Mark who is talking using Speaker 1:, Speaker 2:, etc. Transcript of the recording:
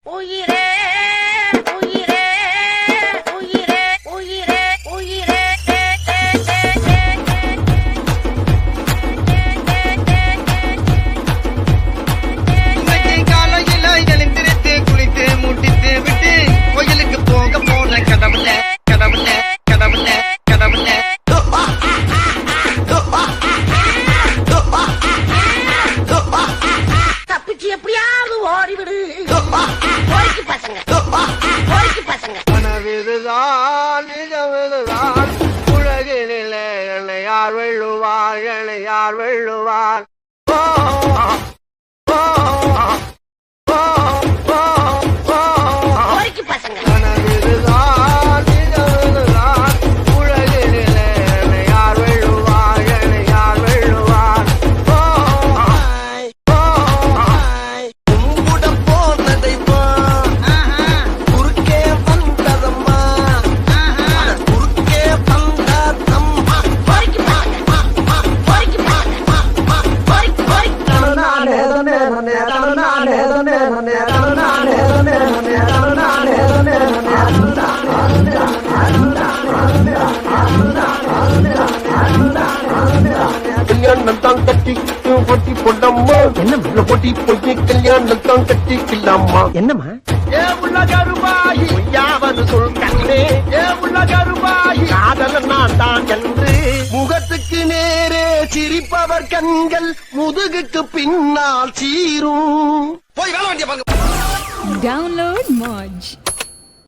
Speaker 1: உயிரே உயிரே உயிரே உயிரே உயிரே
Speaker 2: இன்னைக்கு காலையில எழுந்திருத்து குளித்து முட்டித்து விட்டு கோயிலுக்கு போக போன கடவுளே கடவுளே கடவுளே கடவுளே
Speaker 1: தப்பிச்சு எப்படியாவது ஓடிவிடு ஓடிக்கு பசங்க ஓடிக்கு பசங்க
Speaker 2: கனவிதுதான் நிஜமிதுதான் உலகினிலே என்னை யார் வெல்லுவார் என்னை யார் வெல்லுவார் ஓ, ஓ, ஓ, ஓ, ஓ.
Speaker 1: ஓடிக்கு பசங்க
Speaker 2: கனவிதுதான் நிஜமிதுதான் உலகினிலே என்னை யார் வெல்லுவார் என்னை யார் வெல்லுவார் ஓ, ஓ. உன்கூட போனதை வா குறுக்கே வந்ததம்மா குறுக்கே வந்ததம்மா
Speaker 1: ஓடிக்கு பசங்க ஓடிக்கு பசங்க ஓடிக்கு ஓடிக்கு
Speaker 3: கல்யாணம் தான் கட்டிக்கிட்டு ஒட்டி போடம்மா என்ன பொட்டி பொய்ய கல்யாணம் தான் கட்டிக்கலாமா
Speaker 4: என்னம்மா
Speaker 3: ஏ உள்ள கருமாயி யாவது சொல் கண்ணே ஏ உள்ள கருமாயி காதல நான் தான் என்று முகத்துக்கு நேரே சிரிப்பவர் கண்கள் முதுகுக்கு பின்னால் சீரும்
Speaker 2: போய் வேலை வண்டிய பாருங்க
Speaker 5: Download Moj.